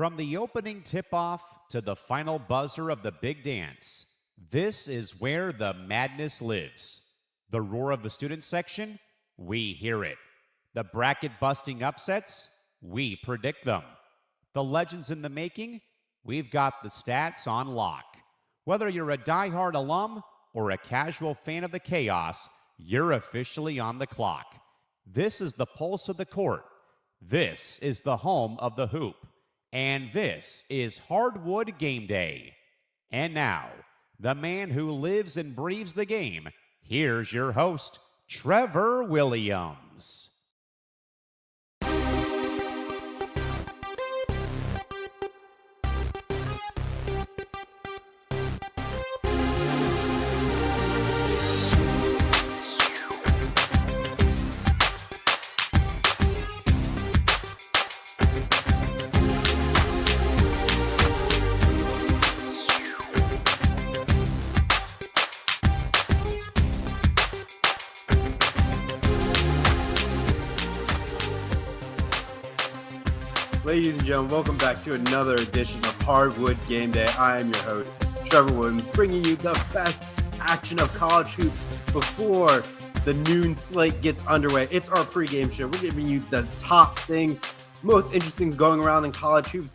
From the opening tip-off to the final buzzer of the big dance, this is where the madness lives. The roar of the student section, we hear it. The bracket-busting upsets, we predict them. The legends in the making, we've got the stats on lock. Whether you're a die-hard alum or a casual fan of the chaos, you're officially on the clock. This is the pulse of the court. This is the home of the hoop. And this is Hardwood Gameday. And now, the man who lives and breathes the game, here's your host, Trevor Williams. Ladies and gentlemen, welcome back to another edition of Hardwood Gameday. I am your host, Trevor Williams, bringing you the best action of college hoops before the noon slate gets underway. It's our pregame show. We're giving you the top things, most interesting things going around in college hoops.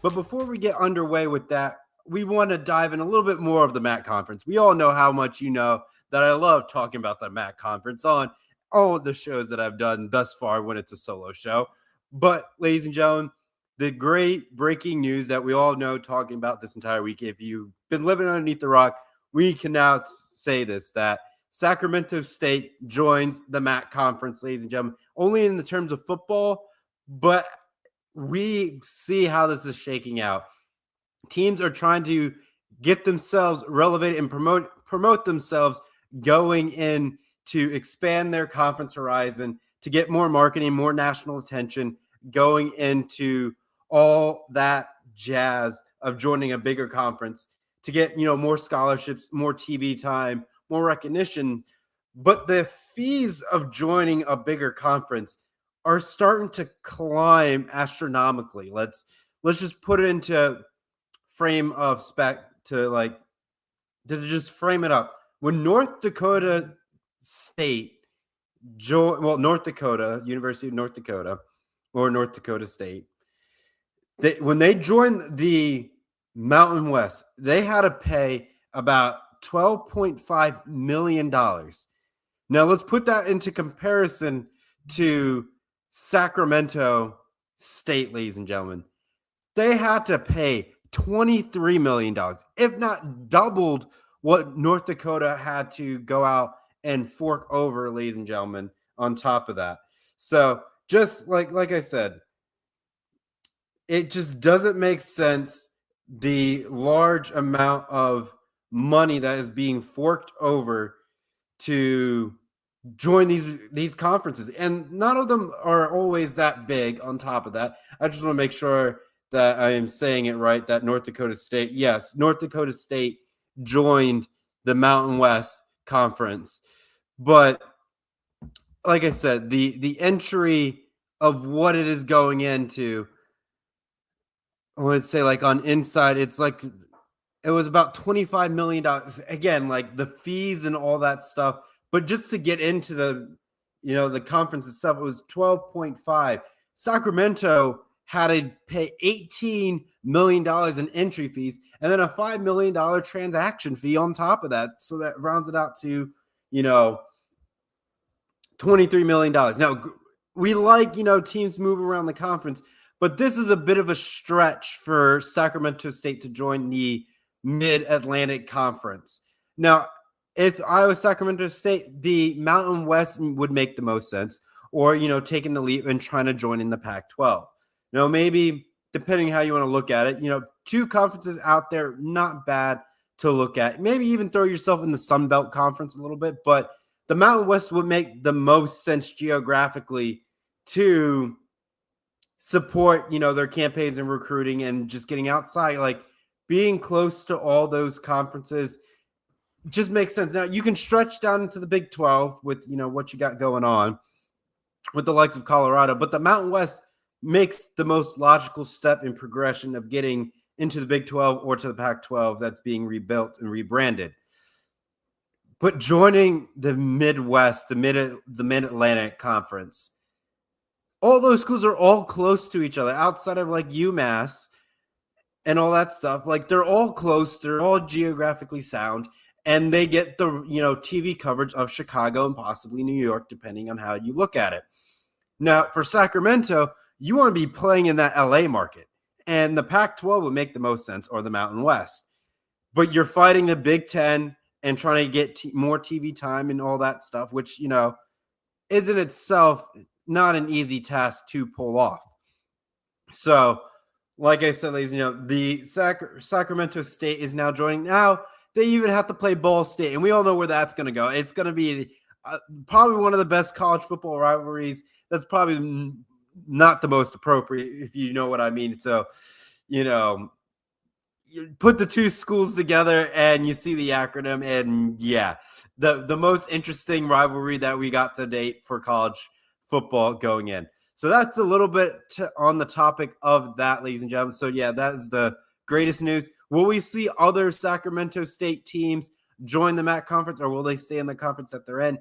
But before we get underway with that, we want to dive in a little bit more of the MAC conference. We all know how much you know that I love talking about the MAC conference on all of the shows that I've done thus far when it's a solo show. But, ladies and gentlemen, the great breaking news that we all know talking about this entire week, if you've been living underneath the rock, we can now say this, that Sacramento State joins the MAC conference, ladies and gentlemen, only in the terms of football, but we see how this is shaking out. Teams are trying to get themselves relevated and promote themselves going in to expand their conference horizon, to get more marketing, more national attention, going into all that jazz of joining a bigger conference, to get, more scholarships, more TV time, more recognition. But the fees of joining a bigger conference are starting to climb astronomically. Let's just put it into frame of spec to just frame it up. When North Dakota State University of North Dakota, or North Dakota State, when they joined the Mountain West, they had to pay about $12.5 million. Now, let's put that into comparison to Sacramento State, ladies and gentlemen. They had to pay $23 million, if not doubled what North Dakota had to go out and fork over, ladies and gentlemen, on top of that. So just like I said, it just doesn't make sense, the large amount of money that is being forked over to join these conferences. And none of them are always that big on top of that. I just want to make sure that I am saying it right, that North Dakota State joined the Mountain West Conference. But like I said, the entry of what it is going into, I would say on inside, it was about $25 million. Again, the fees and all that stuff. But just to get into the conference itself, it was 12.5. Sacramento had to pay $18 million in entry fees and then a $5 million transaction fee on top of that. So that rounds it out to, $23 million. Now, we teams move around the conference, but this is a bit of a stretch for Sacramento State to join the Mid-Atlantic Conference. Now, if I was Sacramento State, the Mountain West would make the most sense, or, taking the leap and trying to join in the Pac-12. Maybe depending how you want to look at it, two conferences out there, not bad to look at. Maybe even throw yourself in the Sun Belt Conference a little bit, but the Mountain West would make the most sense geographically to support, their campaigns and recruiting and just getting outside, being close to all those conferences just makes sense. Now, you can stretch down into the Big 12 with, what you got going on with the likes of Colorado, but the Mountain West makes the most logical step in progression of getting into the Big 12 or to the Pac-12 that's being rebuilt and rebranded. But joining the Midwest, the Mid-Atlantic Conference, all those schools are all close to each other outside of like UMass and all that stuff. Like they're all close, they're all geographically sound, and they get the TV coverage of Chicago and possibly New York, depending on how you look at it. Now, for Sacramento, you want to be playing in that LA market, and the Pac-12 would make the most sense, or the Mountain West. But you're fighting the Big Ten and trying to get more TV time and all that stuff, which, is in itself not an easy task to pull off. So, like I said, ladies, the Sacramento State is now joining. Now, they even have to play Ball State, and we all know where that's going to go. It's going to be probably one of the best college football rivalries. That's probably not the most appropriate, if you know what I mean. So, you put the two schools together and you see the acronym, and yeah, the most interesting rivalry that we got to date for college football going in. So that's a little bit on the topic of that, ladies and gentlemen. So yeah, that is the greatest news. Will we see other Sacramento State teams join the MAC conference, or will they stay in the conference that they're in?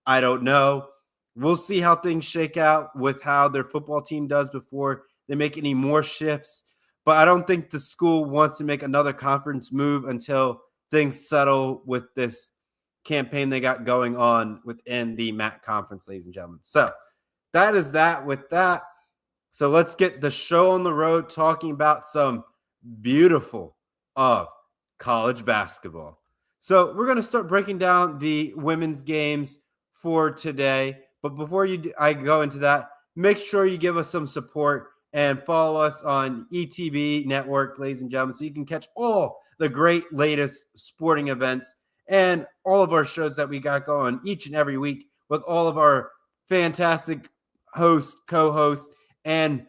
I don't know. We'll see how things shake out with how their football team does before they make any more shifts. But I don't think the school wants to make another conference move until things settle with this campaign they got going on within the MAC conference, ladies and gentlemen. So that is that with that. So let's get the show on the road talking about some beautiful of college basketball. So we're going to start breaking down the women's games for today. But before I go into that, make sure you give us some support and follow us on ETB Network, ladies and gentlemen, so you can catch all the great latest sporting events and all of our shows that we got going each and every week with all of our fantastic hosts, co-hosts, and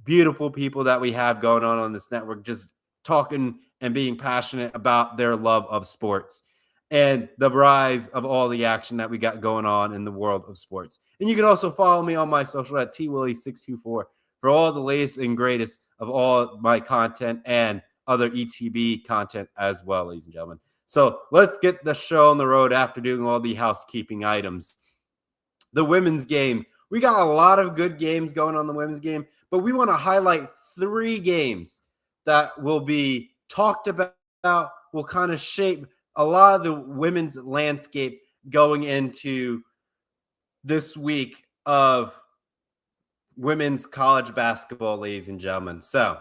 beautiful people that we have going on this network, just talking and being passionate about their love of sports and the rise of all the action that we got going on in the world of sports. And you can also follow me on my social at TWillie624 for all the latest and greatest of all my content and other ETB content as well, ladies and gentlemen. So let's get the show on the road after doing all the housekeeping items. The women's game. We got a lot of good games going on the women's game, but we want to highlight 3 games that will be talked about, will kind of shape a lot of the women's landscape going into this week of women's college basketball, ladies and gentlemen. So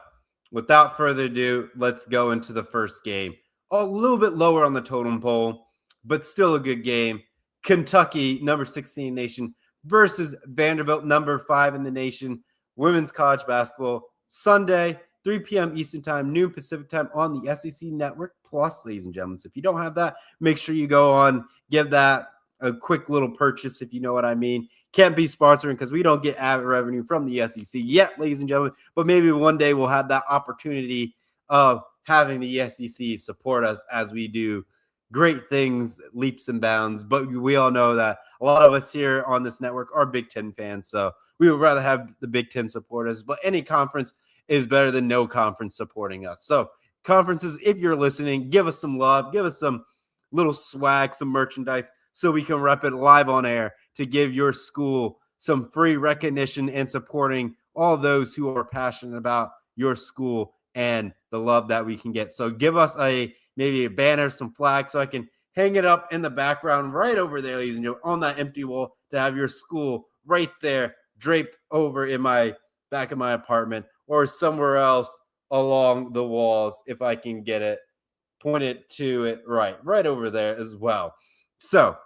without further ado, let's go into the first game. A little bit lower on the totem pole, but still a good game. Kentucky, number 16 in the nation, versus Vanderbilt, number 5 in the nation. Women's college basketball, Sunday, 3 p.m. Eastern time, noon Pacific time on the SEC Network Plus, ladies and gentlemen. So if you don't have that, make sure you go on, give that a quick little purchase, if you know what I mean. Can't be sponsoring because we don't get ad revenue from the SEC yet, ladies and gentlemen. But maybe one day we'll have that opportunity of having the SEC support us as we do great things, leaps and bounds. But we all know that a lot of us here on this network are Big Ten fans, so we would rather have the Big Ten support us. But any conference is better than no conference supporting us. So conferences, if you're listening, give us some love, give us some little swag, some merchandise, so we can rep it live on air to give your school some free recognition and supporting all those who are passionate about your school and the love that we can get. So give us maybe a banner, some flags, so I can hang it up in the background right over there, ladies and gentlemen, on that empty wall, to have your school right there draped over in my back of my apartment or somewhere else along the walls, if I can get it pointed to it right over there as well. So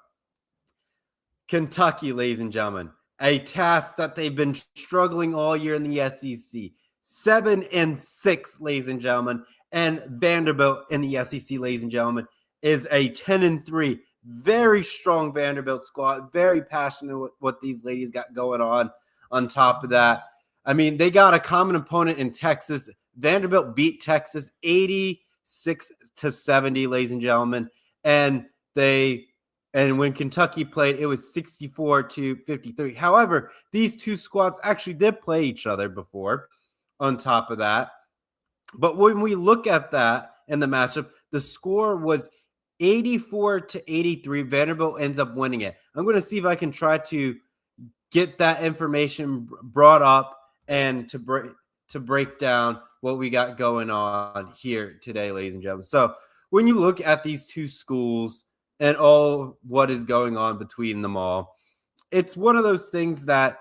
Kentucky, ladies and gentlemen, a task that they've been struggling all year in the SEC. 7-6, ladies and gentlemen, and Vanderbilt in the SEC, ladies and gentlemen, is a 10-3. Very strong Vanderbilt squad. Very passionate with what these ladies got going on. On top of that, I mean, they got a common opponent in Texas. Vanderbilt beat Texas 86-70, ladies and gentlemen, and they And when Kentucky played, it was 64-53. However, these two squads actually did play each other before on top of that. But when we look at that in the matchup, the score was 84-83. Vanderbilt ends up winning it. I'm going to see if I can try to get that information brought up and to break down what we got going on here today, ladies and gentlemen. So when you look at these two schools and all what is going on between them all, it's one of those things that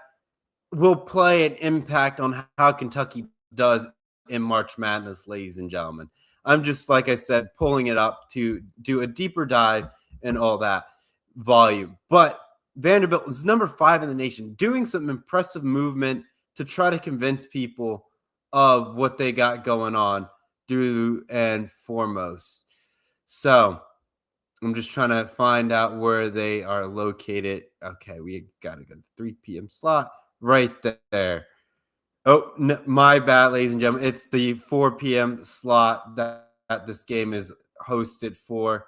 will play an impact on how Kentucky does in March Madness, ladies and gentlemen. I'm just, like I said, pulling it up to do a deeper dive and all that volume. But Vanderbilt is number 5 in the nation, doing some impressive movement to try to convince people of what they got going on through and foremost. So I'm just trying to find out where they are located. Okay, we got to go to the 3 p.m. slot right there. Oh, no, my bad, ladies and gentlemen. It's the 4 p.m. slot that this game is hosted for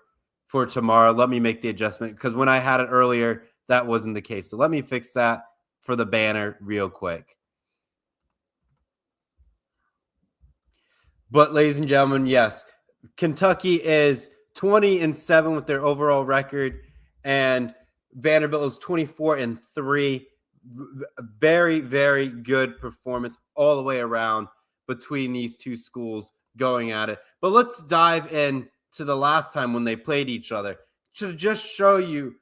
tomorrow. Let me make the adjustment because when I had it earlier, that wasn't the case. So let me fix that for the banner real quick. But ladies and gentlemen, yes, Kentucky is 20-7 with their overall record, and Vanderbilt is 24-3. Very, very good performance all the way around between these two schools going at it. But let's dive in to the last time when they played each other to just show you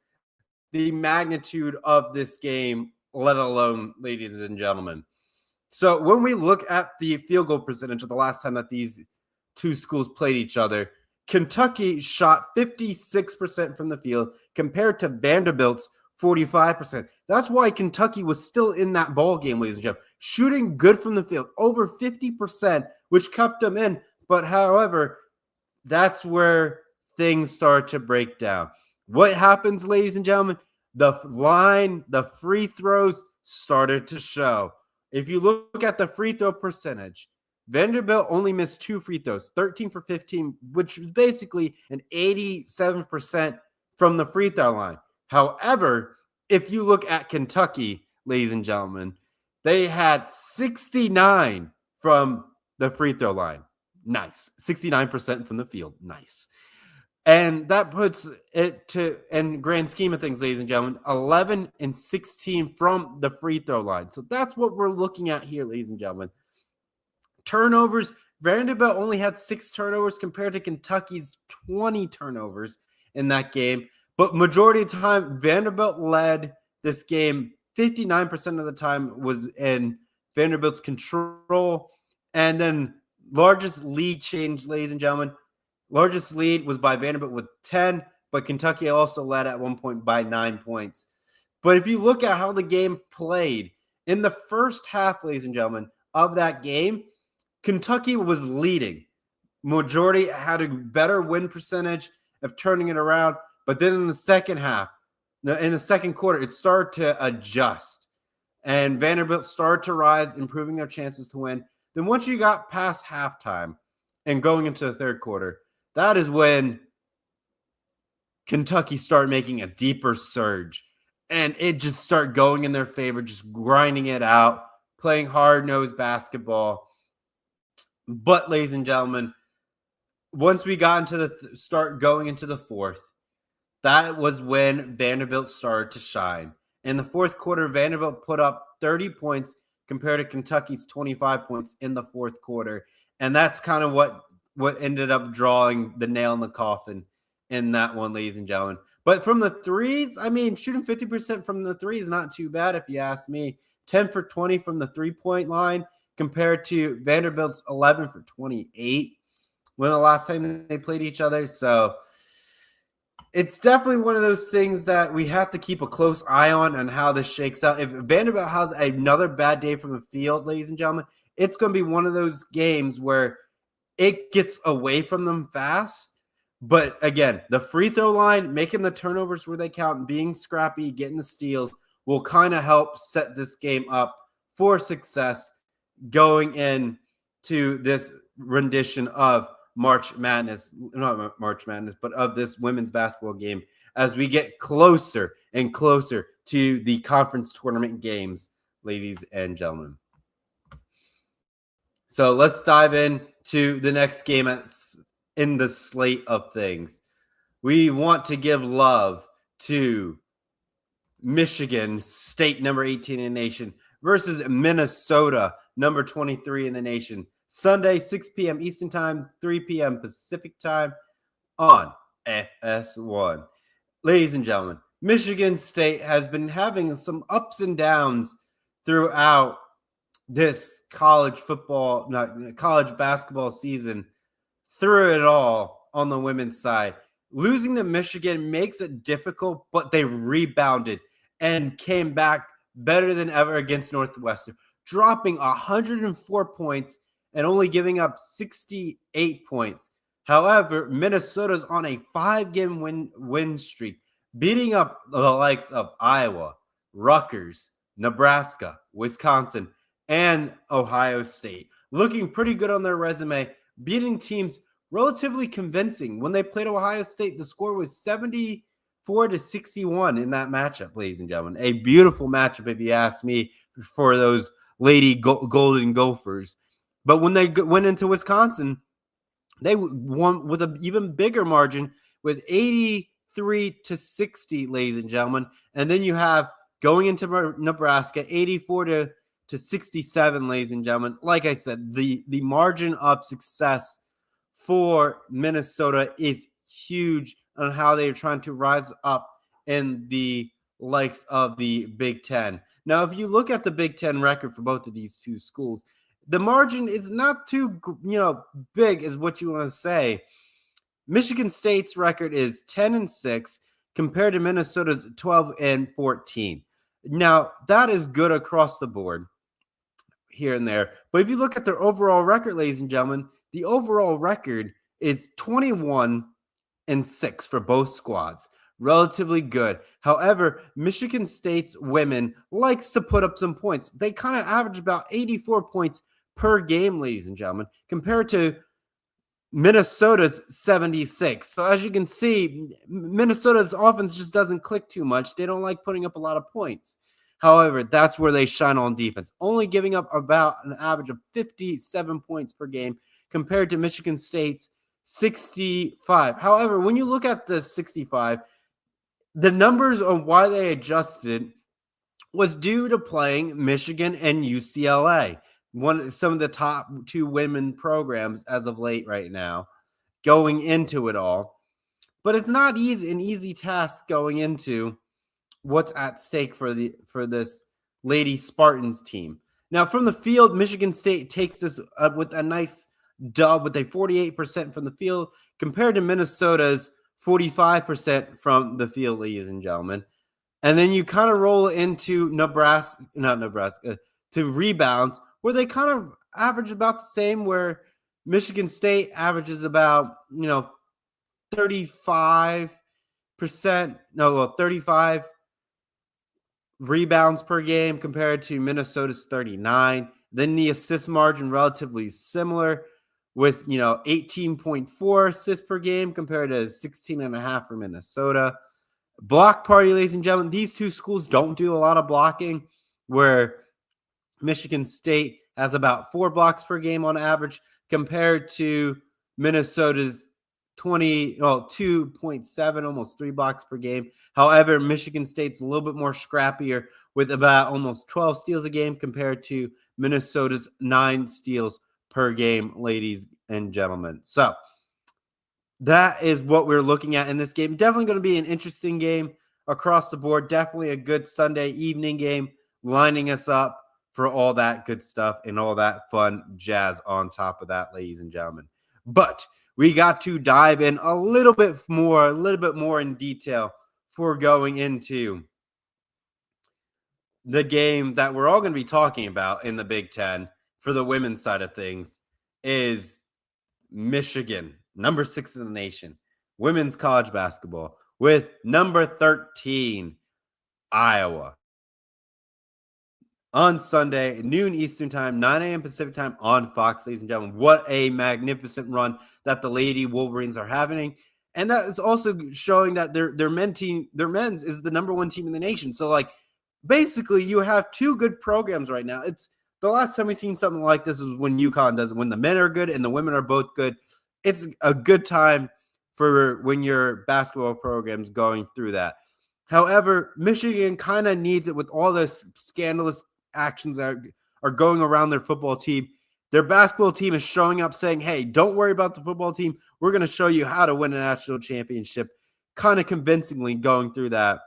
the magnitude of this game, let alone, ladies and gentlemen. So when we look at the field goal percentage of the last time that these two schools played each other, Kentucky shot 56% from the field compared to Vanderbilt's 45%. That's why Kentucky was still in that ball game, ladies and gentlemen, shooting good from the field, over 50%, which kept them in. But however, that's where things start to break down. What happens, ladies and gentlemen? The free throws started to show. If you look at the free throw percentage, Vanderbilt only missed 2 free throws, 13 for 15, which is basically an 87% from the free throw line. However, if you look at Kentucky, ladies and gentlemen, they had 69 from the free throw line. Nice. 69% from the field. Nice. And that puts it to, in grand scheme of things, ladies and gentlemen, 11-16 from the free throw line. So that's what we're looking at here, ladies and gentlemen. Turnovers, Vanderbilt only had 6 turnovers compared to Kentucky's 20 turnovers in that game. But majority of the time, Vanderbilt led this game. 59% of the time was in Vanderbilt's control. And then largest lead change, ladies and gentlemen. Largest lead was by Vanderbilt with 10, but Kentucky also led at one point by 9 points. But if you look at how the game played, in the first half, ladies and gentlemen, of that game, Kentucky was leading. Majority had a better win percentage of turning it around. But then in the second half, in the second quarter, it started to adjust. And Vanderbilt started to rise, improving their chances to win. Then once you got past halftime and going into the third quarter, that is when Kentucky started making a deeper surge. And it just started going in their favor, just grinding it out, playing hard-nosed basketball. But, ladies and gentlemen, once we got into the start going into the fourth, that was when Vanderbilt started to shine. In the fourth quarter, Vanderbilt put up 30 points compared to Kentucky's 25 points in the fourth quarter. And that's kind of what ended up drawing the nail in the coffin in that one, ladies and gentlemen. But from the threes, I mean, shooting 50% from the three is not too bad if you ask me. 10 for 20 from the three-point line compared to Vanderbilt's 11 for 28 when the last time they played each other. So it's definitely one of those things that we have to keep a close eye on how this shakes out. If Vanderbilt has another bad day from the field, ladies and gentlemen, it's going to be one of those games where it gets away from them fast. But again, the free throw line, making the turnovers where they count, being scrappy, getting the steals will kind of help set this game up for success going into this rendition of March Madness, not March Madness, but of this women's basketball game as we get closer and closer to the conference tournament games, ladies and gentlemen. So let's dive into the next game in the slate of things. We want to give love to Michigan State, number 18 in the nation, versus Minnesota, number 23 in the nation. Sunday, 6 p.m. Eastern Time, 3 p.m. Pacific Time on FS1. Ladies and gentlemen, Michigan State has been having some ups and downs throughout this college basketball season. Through it all on the women's side. Losing to Michigan makes it difficult, but they rebounded and came back better than ever against Northwestern, dropping 104 points and only giving up 68 points. However, Minnesota's on a 5-game win streak, beating up the likes of Iowa, Rutgers, Nebraska, Wisconsin, and Ohio State. Looking pretty good on their resume, beating teams relatively convincing. When they played Ohio State, the score was 74-61 in that matchup, ladies and gentlemen. A beautiful matchup, if you ask me, for those Lady Golden Gophers. But when they went into Wisconsin, they won with an even bigger margin with 83-60, ladies and gentlemen. And then you have going into Nebraska, 84-67, ladies and gentlemen. Like I said, the margin of success for Minnesota is huge on how they are trying to rise up in the likes of the Big Ten. Now, if you look at the Big Ten record for both of these two schools, the margin is not too, big as what you want to say. Michigan State's record is 10-6 compared to Minnesota's 12-14. Now, that is good across the board here and there. But if you look at their overall record, ladies and gentlemen, the overall record is 21-6 for both squads. Relatively good. However, Michigan State's women likes to put up some points. They kind of average about 84 points per game, ladies and gentlemen, compared to Minnesota's 76. So as you can see, Minnesota's offense just doesn't click too much. They don't like putting up a lot of points. However, that's where they shine on defense, only giving up about an average of 57 points per game compared to Michigan State's 65. However, when you look at the 65, the numbers on why they adjusted was due to playing Michigan and UCLA, some of the top two women programs as of late right now, going into it all. But it's not an easy task going into what's at stake for this Lady Spartans team. Now, from the field, Michigan State takes this with a nice dub with a 48% from the field compared to Minnesota's 45% from the field, ladies and gentlemen. And then you kind of roll into to rebounds, where they kind of average about the same, where Michigan State averages about, 35 rebounds per game compared to Minnesota's 39. Then the assist margin relatively similar with, 18.4 assists per game compared to 16.5 for Minnesota. Block party, ladies and gentlemen, these two schools don't do a lot of blocking, where Michigan State has about 4 blocks per game on average compared to Minnesota's 2.7, almost 3 blocks per game. However, Michigan State's a little bit more scrappier with about almost 12 steals a game compared to Minnesota's 9 steals per game, ladies and gentlemen. So that is what we're looking at in this game. Definitely going to be an interesting game across the board. Definitely a good Sunday evening game, lining us up for all that good stuff and all that fun jazz on top of that, ladies and gentlemen. But we got to dive in a little bit more in detail for going into the game that we're all going to be talking about in the Big Ten for the women's side of things is Michigan, number 6 in the nation, women's college basketball, with number 13, Iowa. On Sunday, noon Eastern Time, 9 a.m. Pacific Time on Fox, ladies and gentlemen. What a magnificent run that the Lady Wolverines are having. And that is also showing that their men's is the number one team in the nation. So like basically you have two good programs right now. It's the last time we've seen something like this is when UConn does it, when the men are good and the women are both good. It's a good time for when your basketball program's going through that. However, Michigan kind of needs it with all this scandalous actions that are going around their football team. Their basketball team is showing up saying, hey, don't worry about the football team. We're going to show you how to win a national championship, kind of convincingly going through that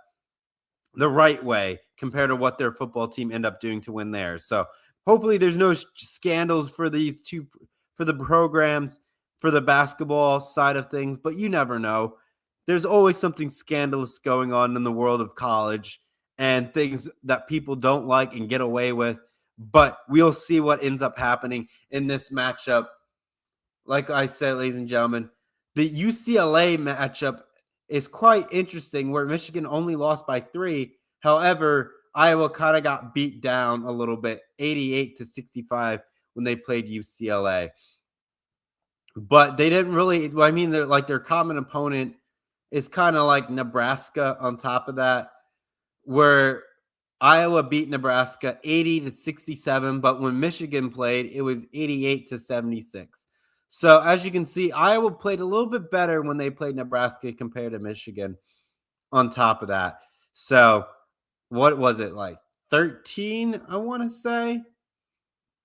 the right way compared to what their football team end up doing to win theirs. So hopefully there's no scandals for these two, for the programs, for the basketball side of things, but you never know. There's always something scandalous going on in the world of college and things that people don't like and get away with. But we'll see what ends up happening in this matchup. Like I said, ladies and gentlemen, the UCLA matchup is quite interesting where Michigan only lost by 3. However, Iowa kind of got beat down a little bit, 88-65 when they played UCLA. But they didn't really, I mean, they're like their common opponent is kind of like Nebraska on top of that, where Iowa beat Nebraska 80-67, but when Michigan played, it was 88-76. So as you can see, Iowa played a little bit better when they played Nebraska compared to Michigan on top of that. So what was it like? 13, I want to say.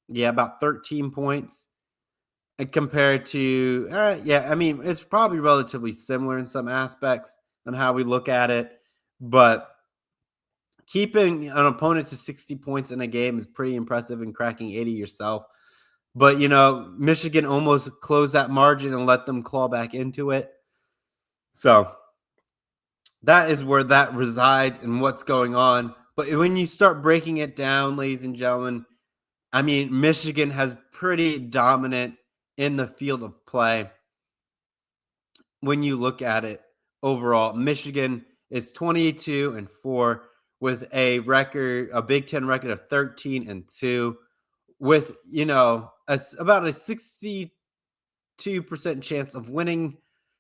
Yeah, about 13 points. And compared to, I mean, it's probably relatively similar in some aspects on how we look at it. But keeping an opponent to 60 points in a game is pretty impressive and cracking 80 yourself. But, Michigan almost closed that margin and let them claw back into it. So that is where that resides and what's going on. But when you start breaking it down, ladies and gentlemen, I mean, Michigan has pretty dominant in the field of play. When you look at it overall, Michigan is 22-4 with a Big Ten record of 13-2, with about a 62% chance of winning,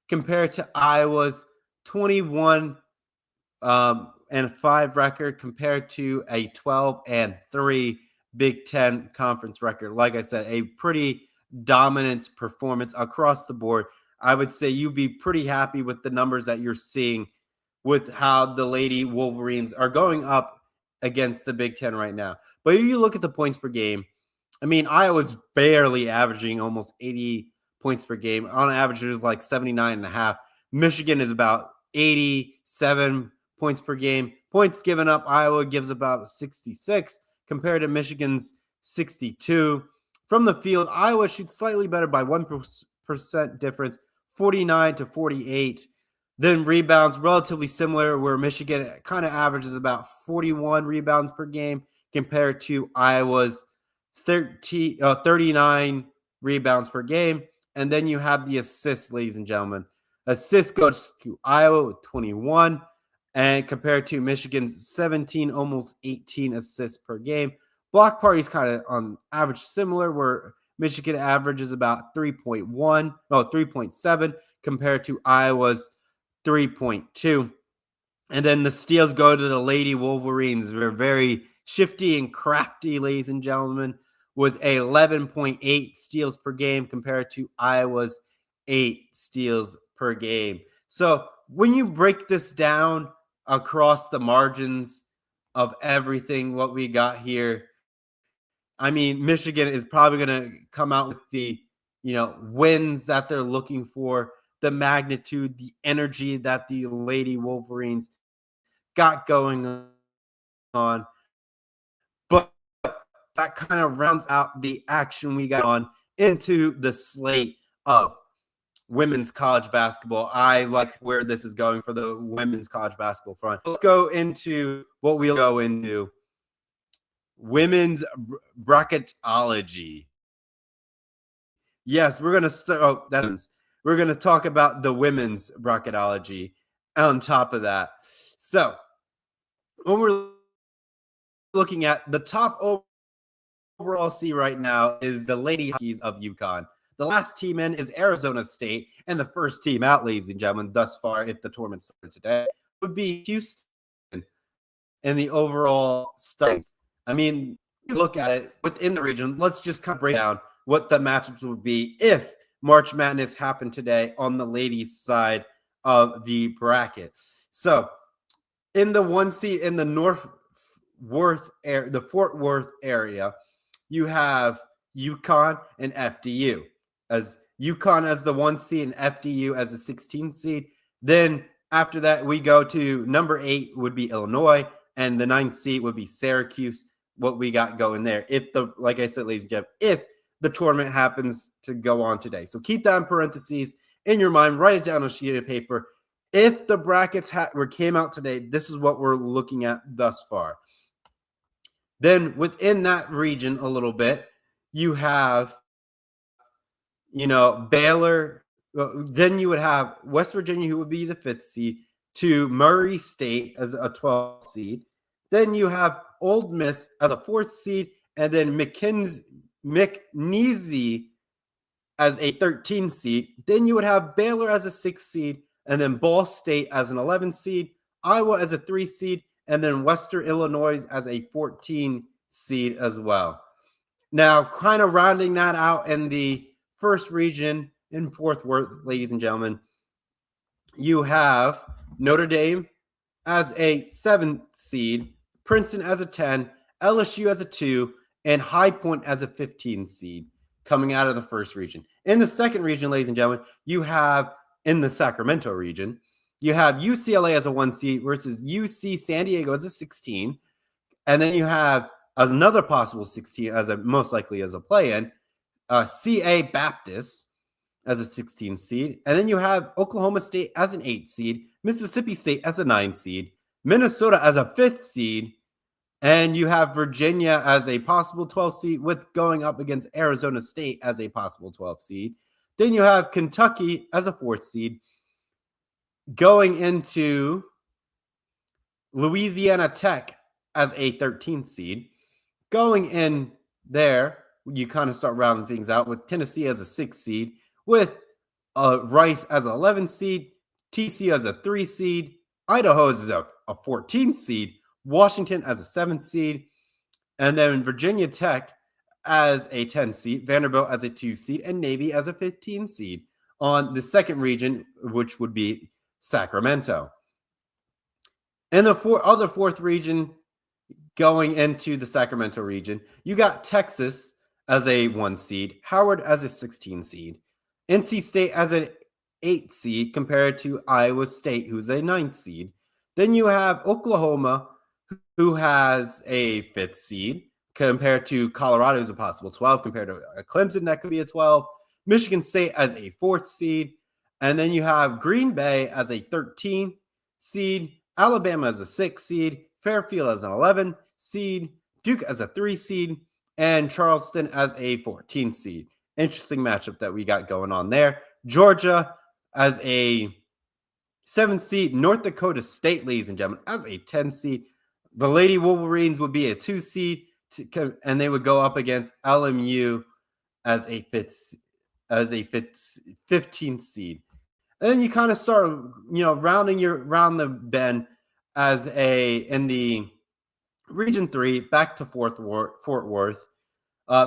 compared to Iowa's 21-5 record, compared to a 12-3 Big Ten conference record. Like I said, a pretty dominant performance across the board. I would say you'd be pretty happy with the numbers that you're seeing with how the Lady Wolverines are going up against the Big Ten right now. But if you look at the points per game, I mean, Iowa's barely averaging almost 80 points per game. On average, it's like 79.5. Michigan is about 87 points per game. Points given up, Iowa gives about 66 compared to Michigan's 62. From the field, Iowa shoots slightly better by 1% difference, 49-48. Then rebounds, relatively similar, where Michigan kind of averages about 41 rebounds per game compared to Iowa's 39 rebounds per game. And then you have the assists, ladies and gentlemen. Assists goes to Iowa with 21, and compared to Michigan's 17, almost 18 assists per game. Block parties kind of on average similar, where Michigan averages about 3.7 compared to Iowa's 3.2. And then the steals go to the Lady Wolverines. They're very shifty and crafty, ladies and gentlemen, with a 11.8 steals per game compared to Iowa's 8 steals per game. So when you break this down across the margins of everything, what we got here, I mean, Michigan is probably going to come out with the, wins that they're looking for, the magnitude, the energy that the Lady Wolverines got going on. But that kind of rounds out the action we got on into the slate of women's college basketball. I like where this is going for the women's college basketball front. Let's go into what we'll go into. Women's bracketology. Yes, we're going to start. We're going to talk about the women's bracketology on top of that. So when we're looking at the top overall seed right now is the Lady Huskies of UConn. The last team in is Arizona State, and the first team out, ladies and gentlemen, thus far, if the tournament started today, would be Houston in the overall studies. I mean, you look at it within the region. Let's just kind of break down what the matchups would be if March Madness happened today on the ladies' side of the bracket. So, in the 1 seed in the the Fort Worth area, you have UConn and FDU. As UConn as the 1 seed and FDU as a 16th seed. Then after that, we go to number 8 would be Illinois, and the 9th seed would be Syracuse. What we got going there, like I said, ladies and gentlemen, if the tournament happens to go on today. So keep that in parentheses in your mind. Write it down on a sheet of paper. If the brackets came out today, this is what we're looking at thus far. Then within that region a little bit, you have, Baylor. Then you would have West Virginia, who would be the 5th seed, to Murray State as a 12th seed. Then you have Ole Miss as a 4th seed, and then McNeese as a 13th seed. Then you would have Baylor as a 6th seed, and then Ball State as an 11th seed, Iowa as a 3 seed, and then Western Illinois as a 14 seed as well. Now, kind of rounding that out in the first region in Fort Worth, ladies and gentlemen, you have Notre Dame as a 7th seed, Princeton as a 10, LSU as a 2, and High Point as a 15 seed coming out of the first region. In the second region, ladies and gentlemen, you have in the Sacramento region, you have UCLA as a 1 seed versus UC San Diego as a 16. And then you have another possible 16 most likely as a play-in, CA Baptist as a 16 seed. And then you have Oklahoma State as an 8 seed, Mississippi State as a 9 seed, Minnesota as a 5th seed, and you have Virginia as a possible 12th seed with going up against Arizona State as a possible 12th seed. Then you have Kentucky as a 4th seed, going into Louisiana Tech as a 13th seed. Going in there, you kind of start rounding things out with Tennessee as a 6th seed, with Rice as an 11th seed, TCU as a 3 seed, Idaho as a 14th seed, Washington as a 7th seed, and then Virginia Tech as a 10 seed, Vanderbilt as a 2 seed, and Navy as a 15 seed on the second region, which would be Sacramento. In the fourth region, going into the Sacramento region, you got Texas as a 1 seed, Howard as a 16 seed, NC State as an 8 seed compared to Iowa State, who's a 9th seed. Then you have Oklahoma, who has a 5th seed, compared to Colorado, who's a possible 12, compared to Clemson, that could be a 12. Michigan State as a 4th seed. And then you have Green Bay as a 13 seed, Alabama as a 6 seed, Fairfield as an 11 seed, Duke as a 3 seed, and Charleston as a 14 seed. Interesting matchup that we got going on there. Georgia as a 7 seed, North Dakota State, ladies and gentlemen, as a 10 seed. The Lady Wolverines would be a 2 seed, and they would go up against LMU as a 15th seed. And then you kind of start, round the bend in the Region 3, back to Fort Worth.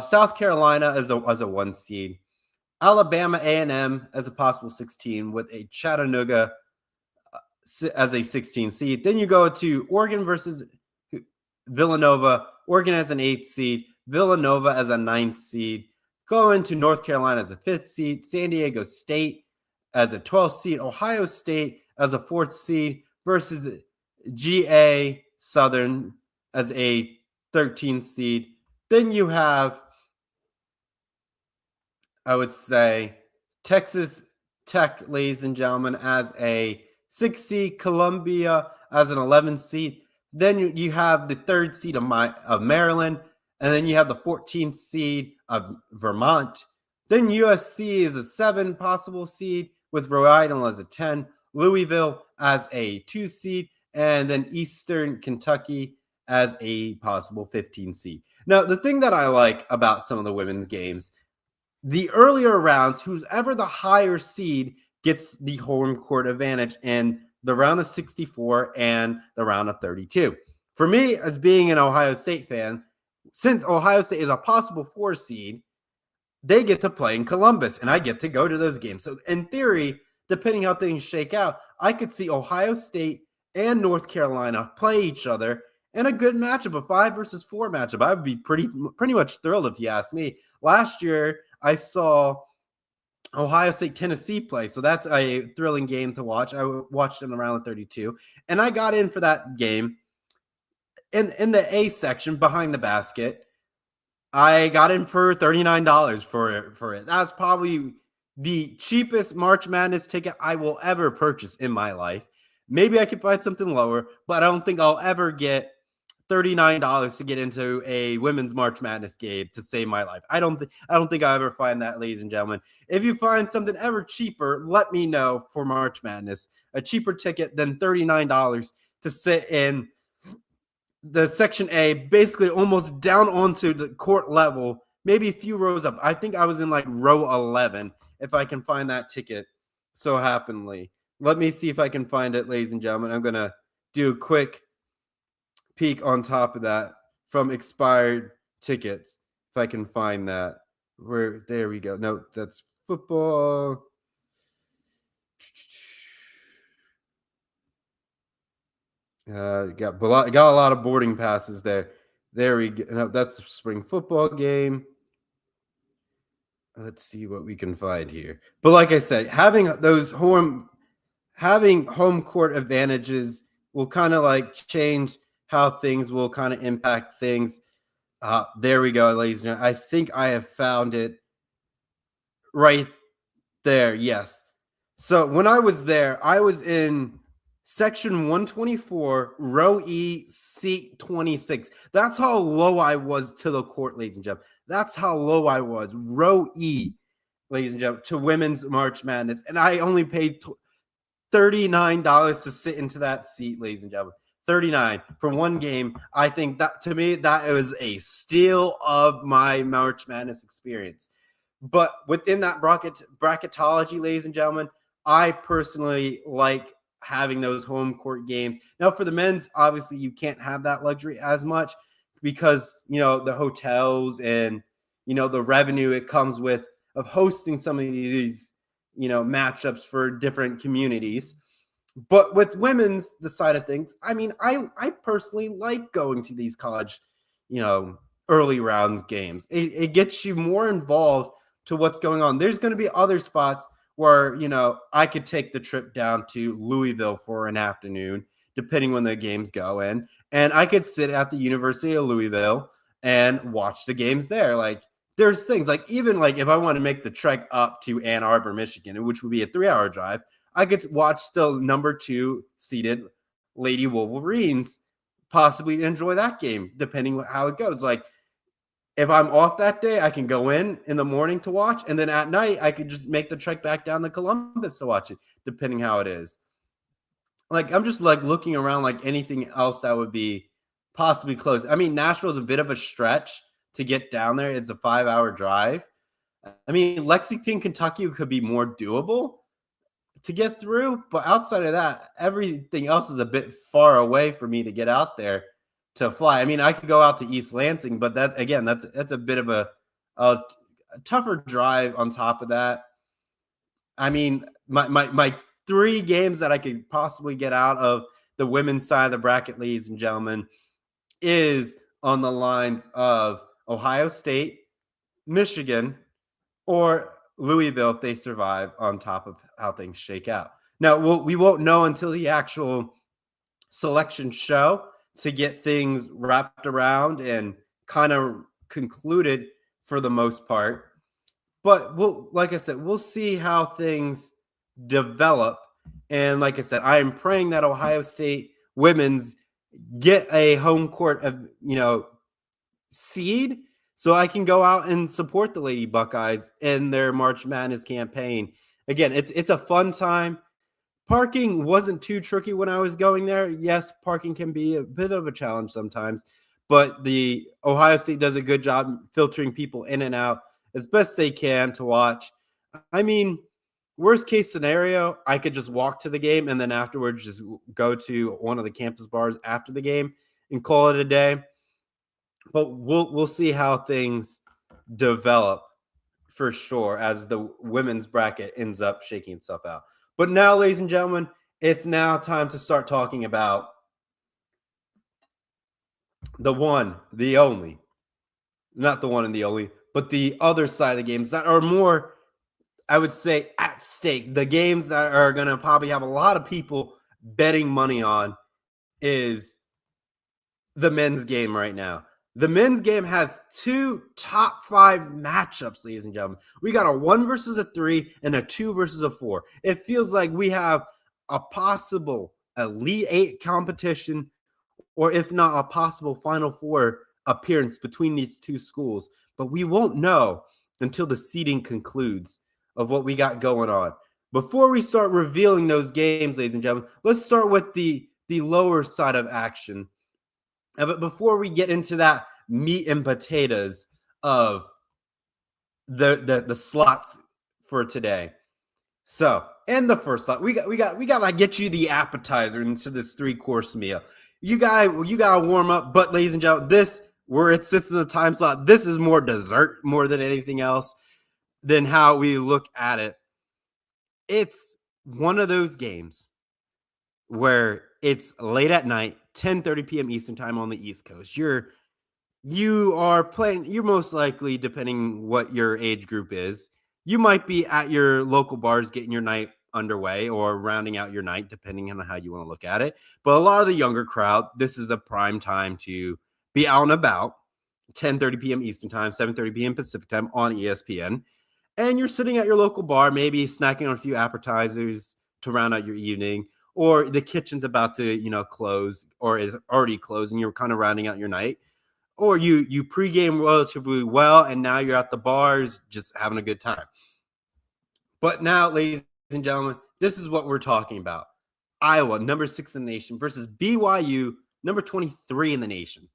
South Carolina as a 1 seed. Alabama A&M as a possible 16 with a Chattanooga as a 16 seed. Then you go to Oregon versus Villanova. Oregon as an 8th seed. Villanova as a 9th seed. Go into North Carolina as a 5th seed. San Diego State as a 12th seed. Ohio State as a 4th seed versus GA Southern as a 13th seed. Then you have, I would say, Texas Tech, ladies and gentlemen, as a 6th seed, Columbia as an 11th seed. Then you have the 3rd seed of Maryland, and then you have the 14th seed of Vermont. Then USC is a 7 possible seed, with Rhode Island as a 10, Louisville as a 2 seed, and then Eastern Kentucky as a possible 15 seed. Now, the thing that I like about some of the women's games, the earlier rounds, whoever the higher seed gets the home court advantage in the round of 64 and the round of 32. For me, as being an Ohio State fan, since Ohio State is a possible 4 seed, they get to play in Columbus, and I get to go to those games. So in theory, depending how things shake out, I could see Ohio State and North Carolina play each other in a good matchup, a 5 versus 4 matchup. I would be pretty much thrilled if you ask me. Last year, I saw Ohio State, Tennessee play. So that's a thrilling game to watch. I watched in the round of 32, and I got in for that game in the A section behind the basket. I got in for $39 for it. That's probably the cheapest March Madness ticket I will ever purchase in my life. Maybe I could find something lower, but I don't think I'll ever get $39 to get into a women's March Madness game to save my life. I don't think I'll ever find that, ladies and gentlemen. If you find something ever cheaper, let me know for March Madness. A cheaper ticket than $39 to sit in the section A, basically almost down onto the court level, maybe a few rows up. I think I was in like row 11, if I can find that ticket so happenly. Let me see if I can find it, ladies and gentlemen. I'm going to do a quick peek on top of that from expired tickets, if I can find that. There we go. No, that's football. Got a lot of boarding passes there. There we go. No, that's a spring football game. Let's see what we can find here. But like I said, having home court advantages will kind of like change how things will kind of impact things. There we go, ladies and gentlemen. I think I have found it right there. Yes. So when I was there, I was in section 124, row E, seat 26. That's how low I was to the court, ladies and gentlemen. That's how low I was. Row E, ladies and gentlemen, to women's March Madness. And I only paid $39 to sit into that seat, ladies and gentlemen. $39 for one game. I think that, to me, that was a steal of my March Madness experience. But within that bracketology, ladies and gentlemen, I personally like having those home court games. Now, for the men's, obviously, you can't have that luxury as much because, the hotels and, the revenue it comes with of hosting some of these, matchups for different communities. But with women's, the side of things, I mean, I personally like going to these college, early rounds games. It gets you more involved to what's going on. There's going to be other spots where, I could take the trip down to Louisville for an afternoon, depending when the games go in. And I could sit at the University of Louisville and watch the games there. Like, there's things like, even like if I want to make the trek up to Ann Arbor, Michigan, which would be a 3-hour drive, I could watch the number 2 seeded Lady Wolverines, possibly enjoy that game, depending on how it goes. Like, if I'm off that day, I can go in the morning to watch, and then at night, I could just make the trek back down to Columbus to watch it, depending how it is. Like, I'm just like looking around like anything else that would be possibly close. I mean, Nashville is a bit of a stretch to get down there. It's a 5-hour drive. I mean, Lexington, Kentucky could be more doable to get through, but outside of that, everything else is a bit far away for me to get out there to fly. I mean, I could go out to East Lansing, but that's a bit of a tougher drive on top of that. I mean, my 3 games that I could possibly get out of the women's side of the bracket, ladies and gentlemen, is on the lines of Ohio State, Michigan, or Louisville if they survive, on top of how things shake out. Now, we won't know until the actual selection show to get things wrapped around and kind of concluded for the most part. But like I said, we'll see how things develop. And like I said, I am praying that Ohio State women's get a home court of, seed, so I can go out and support the Lady Buckeyes in their March Madness campaign. Again, it's a fun time. Parking wasn't too tricky when I was going there. Yes, parking can be a bit of a challenge sometimes, but the Ohio State does a good job filtering people in and out, as best they can to watch. I mean, worst case scenario, I could just walk to the game and then afterwards just go to one of the campus bars after the game and call it a day. But we'll see how things develop for sure as the women's bracket ends up shaking itself out. But now, ladies and gentlemen, it's now time to start talking about the one, the only, not the one and the only, but the other side of the games that are more, I would say, at stake. The games that are going to probably have a lot of people betting money on is the men's game right now. The men's game has 2 top 5 matchups, ladies and gentlemen. We got a 1 versus a 3 and a 2 versus a 4. It feels like we have a possible Elite 8 competition, or if not a possible Final Four appearance between these two schools. But we won't know until the seeding concludes of what we got going on. Before we start revealing those games, ladies and gentlemen, let's start with the lower side of action. But before we get into that meat and potatoes of the slots for today. So, in the first slot, we gotta get you the appetizer into this 3-course meal. You gotta warm up, but ladies and gentlemen, this where it sits in the time slot, this is more dessert more than anything else than how we look at it. It's one of those games where it's late at night, 10:30 p.m. Eastern time on the East Coast. You are playing, you're most likely, depending what your age group is, you might be at your local bars getting your night underway or rounding out your night, depending on how you want to look at it. But a lot of the younger crowd, this is a prime time to be out and about, 10:30 p.m. Eastern time, 7:30 p.m. Pacific time on ESPN. And you're sitting at your local bar, maybe snacking on a few appetizers to round out your evening, or the kitchen's about to, close or is already closed and you're kind of rounding out your night. Or you pregame relatively well and now you're at the bars just having a good time. But now, ladies and gentlemen, this is what we're talking about. Iowa, number 6 in the nation, versus BYU, number 23 in the nation.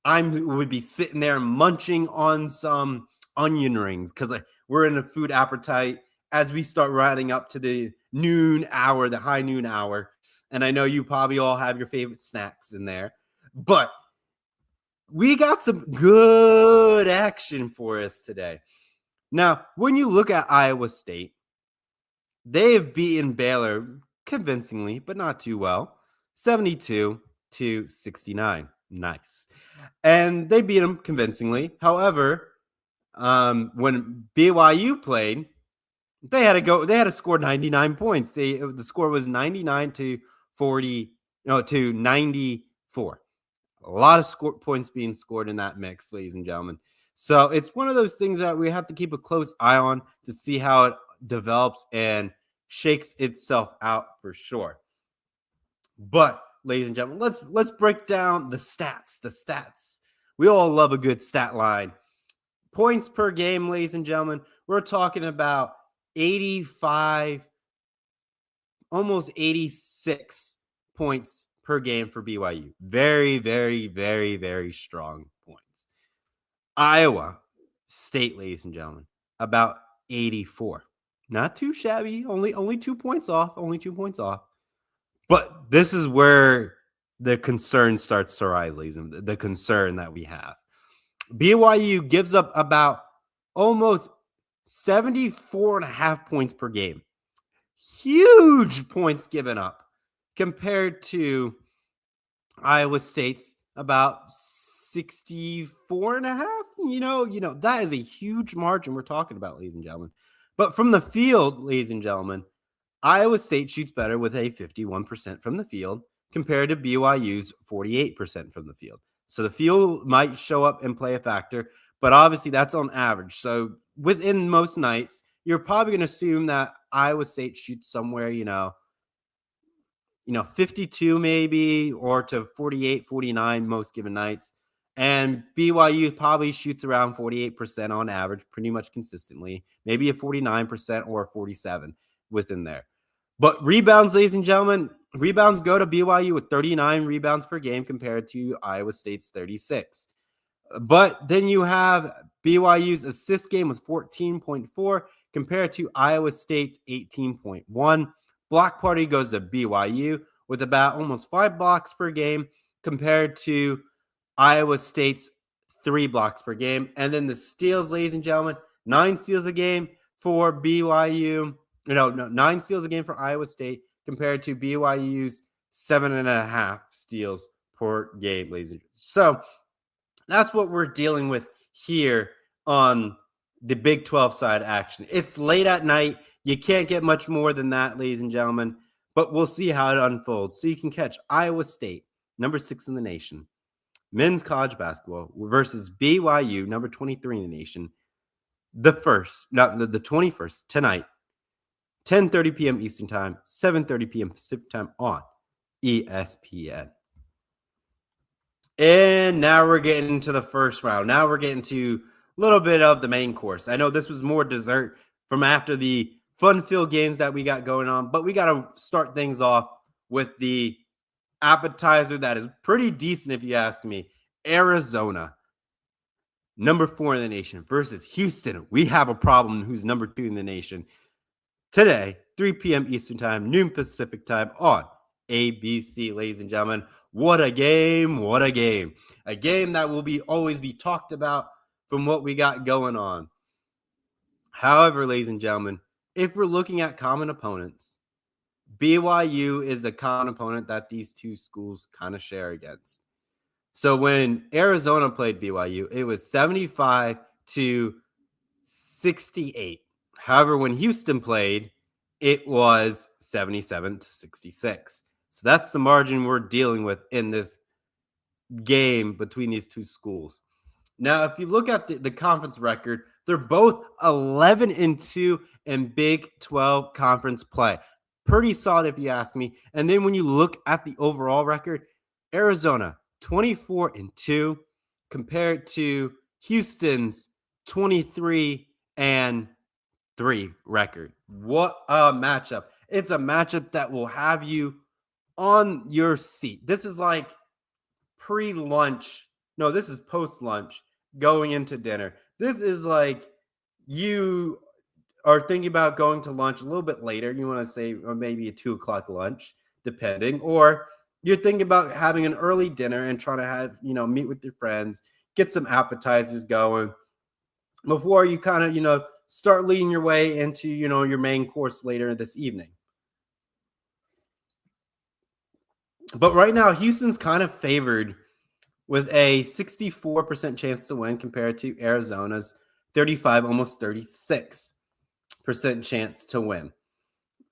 I would be sitting there munching on some onion rings because we're in a food appetite as we start riding up to the noon hour, the high noon hour. And I know you probably all have your favorite snacks in there. But we got some good action for us today. Now, when you look at Iowa State, they have beaten Baylor convincingly, but not too well, 72-69. Nice. And they beat them convincingly. However, when BYU played, they had to score 99 points. The score was 99 to 94. A lot of points being scored in that mix, ladies and gentlemen. So it's one of those things that we have to keep a close eye on to see how it develops and shakes itself out for sure. But, ladies and gentlemen, let's break down the stats. The stats. We all love a good stat line. Points per game, ladies and gentlemen. We're talking about 85, almost 86 points per game for BYU. Very, very, very, very strong points. Iowa State, ladies and gentlemen, about 84. Not too shabby. Only 2 points off. But this is where the concern starts to rise, ladies and gentlemen. The concern that we have. BYU gives up about almost 74.5 points per game. Huge points given up compared to Iowa State's about 64.5. That is a huge margin we're talking about, ladies and gentlemen. But from the field, ladies and gentlemen, Iowa State shoots better with a 51% from the field compared to BYU's 48% from the field. So the field might show up and play a factor, but obviously that's on average. So within most nights, you're probably going to assume that Iowa State shoots somewhere, 52 maybe, or to 48, 49 most given nights. And BYU probably shoots around 48% on average, pretty much consistently, maybe a 49% or a 47 within there. But rebounds, ladies and gentlemen, rebounds go to BYU with 39 rebounds per game compared to Iowa State's 36. But then you have BYU's assist game with 14.4 compared to Iowa State's 18.1. Block party goes to BYU with about almost 5 blocks per game compared to Iowa State's 3 blocks per game. And then the steals, ladies and gentlemen, 9 steals a game for BYU. No, 9 steals a game for Iowa State compared to BYU's 7.5 steals per game, ladies and gentlemen. So that's what we're dealing with here on the Big 12 side action. It's late at night. You can't get much more than that, ladies and gentlemen, but we'll see how it unfolds. So you can catch Iowa State, number 6 in the nation, men's college basketball versus BYU, number 23 in the nation, the 21st tonight, 10:30 p.m. Eastern Time, 7:30 p.m. Pacific Time on ESPN. And now we're getting to the first round. Now we're getting to a little bit of the main course. I know this was more dessert from after the fun-filled games that we got going on, but we got to start things off with the appetizer that is pretty decent, if you ask me. Arizona, number 4 in the nation, versus Houston. We have a problem who's number 2 in the nation. Today, 3 p.m. Eastern Time, noon Pacific Time on ABC, ladies and gentlemen. What a game, what a game. A game that will always be talked about from what we got going on. However, ladies and gentlemen, if we're looking at common opponents, BYU is a common opponent that these two schools kind of share against. So when Arizona played BYU, it was 75-68. However, when Houston played, it was 77-66. So that's the margin we're dealing with in this game between these two schools. Now, if you look at the conference record, they're both 11-2 in Big 12 conference play. Pretty solid, if you ask me. And then when you look at the overall record, Arizona 24-2 compared to Houston's 23-3 record. What a matchup. It's a matchup that will have you on your seat. This is like pre-lunch. No, this is post-lunch going into dinner. This is like you are thinking about going to lunch a little bit later. You want to say, or maybe a 2:00 lunch, depending. Or you're thinking about having an early dinner and trying to have, meet with your friends, get some appetizers going before you kind of, start leading your way into, your main course later this evening. But right now, Houston's kind of favored with a 64% chance to win compared to Arizona's 35, almost 36% chance to win.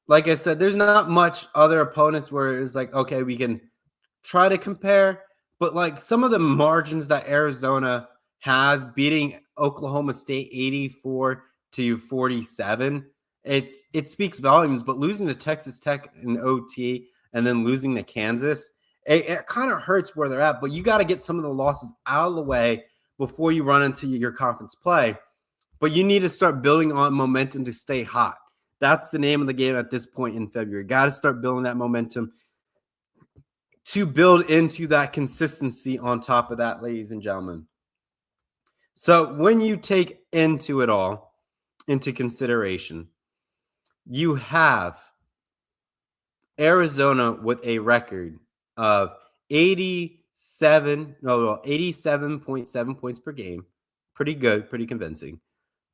Like I said, there's not much other opponents where it's like, okay, we can try to compare, but like some of the margins that Arizona has, beating Oklahoma State 84-47, it speaks volumes. But losing to Texas Tech in OT and then losing to Kansas, it kind of hurts where they're at. But you got to get some of the losses out of the way before you run into your conference play. But you need to start building on momentum to stay hot. That's the name of the game at this point in February. Got to start building that momentum to build into that consistency on top of that, ladies and gentlemen. So when you take into consideration, you have Arizona with a record of 87.7 points per game. Pretty good, pretty convincing.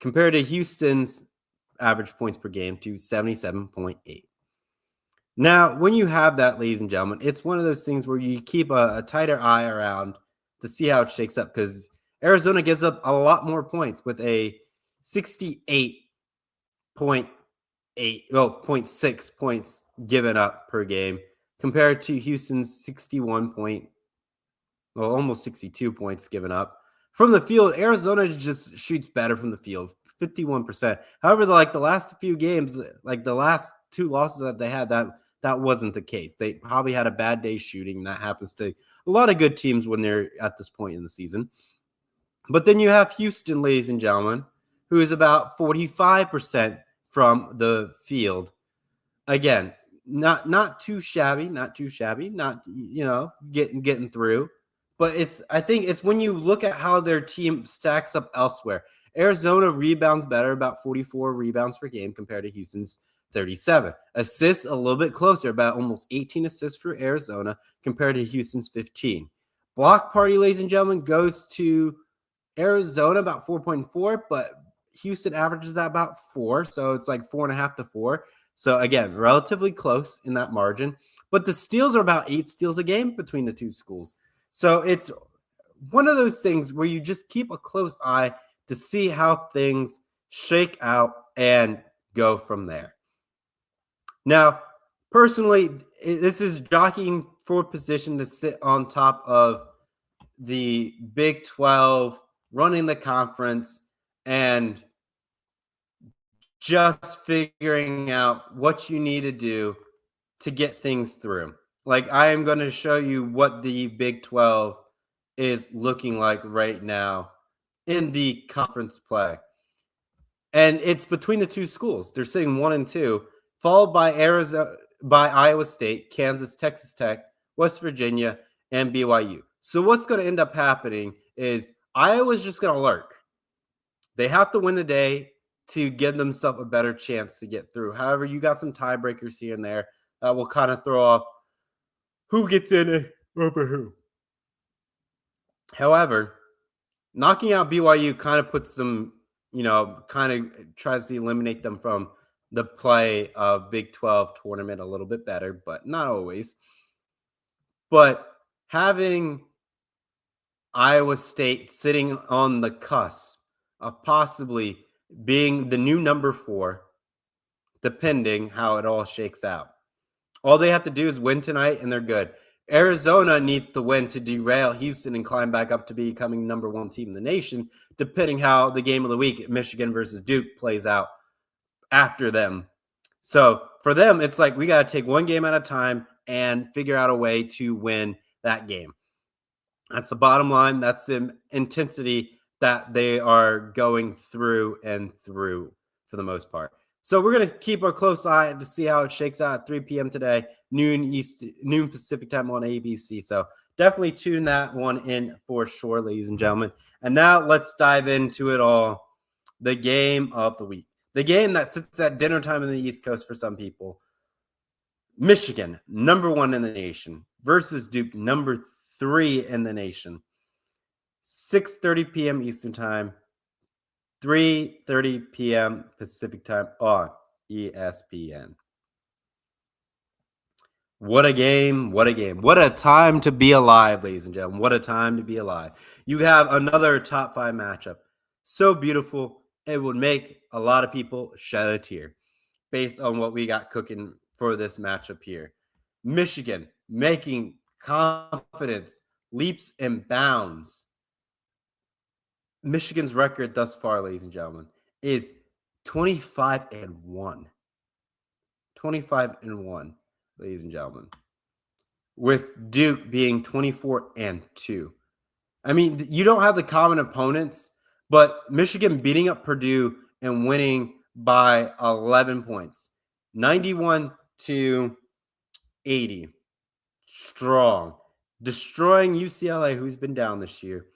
Compared to Houston's average points per game to 77.8. Now, when you have that, ladies and gentlemen, it's one of those things where you keep a tighter eye around to see how it shakes up, because Arizona gives up a lot more points with a 0.6 points given up per game compared to Houston's almost 62 points given up. From the field, Arizona just shoots better from the field, 51%. However, the last few games, like the last 2 losses that they had, that wasn't the case. They probably had a bad day shooting. That happens to a lot of good teams when they're at this point in the season. But then you have Houston, ladies and gentlemen, who is about 45% from the field. Again, not too shabby, not getting through. but I think it's when you look at how their team stacks up elsewhere. Arizona rebounds better, about 44 rebounds per game compared to Houston's 37. Assists a little bit closer, about almost 18 assists for Arizona compared to Houston's 15. Block party, ladies and gentlemen, goes to Arizona about 4.4, but Houston averages that about 4. So it's like 4.5 to 4. So again, relatively close in that margin. But the steals are about 8 steals a game between the two schools. So it's one of those things where you just keep a close eye to see how things shake out and go from there. Now, personally, this is jockeying for position to sit on top of the Big 12, running the conference, and just figuring out what you need to do to get things through. Like, I am going to show you what the Big 12 is looking like right now in the conference play. And it's between the two schools. They're sitting 1 and 2, followed by Iowa State, Kansas, Texas Tech, West Virginia, and BYU. So what's going to end up happening is Iowa's just going to lurk. They have to win the day to give themselves a better chance to get through. However, you got some tiebreakers here and there that will kind of throw off who gets in over who. However, knocking out BYU kind of puts them, kind of tries to eliminate them from the play of Big 12 tournament a little bit better, but not always. But having Iowa State sitting on the cusp of possibly being the new number 4, depending how it all shakes out. All they have to do is win tonight, and they're good. Arizona needs to win to derail Houston and climb back up to becoming number 1 team in the nation, depending how the game of the week, Michigan versus Duke, plays out after them. So for them, it's like we got to take one game at a time and figure out a way to win that game. That's the bottom line. That's the intensity that they are going through and through for the most part. So we're going to keep a close eye to see how it shakes out at 3 p.m. today, noon Pacific time on ABC. So definitely tune that one in for sure, ladies and gentlemen. And now let's dive into it all. The game of the week. The game that sits at dinner time in the East Coast for some people. Michigan, number 1 in the nation, versus Duke, number 3 in the nation. 6:30 p.m. Eastern time, 3:30 p.m. Pacific time on ESPN. What a game. What a game. What a time to be alive, ladies and gentlemen. What a time to be alive. You have another top 5 matchup. So beautiful. It would make a lot of people shed a tear based on what we got cooking for this matchup here. Michigan making confidence leaps and bounds. Michigan's record thus far, ladies and gentlemen, is 25-1. 25-1, ladies and gentlemen. With Duke being 24-2. I mean, you don't have the common opponents, but Michigan beating up Purdue and winning by 11 points. 91-80. Strong. Destroying UCLA, who's been down this year.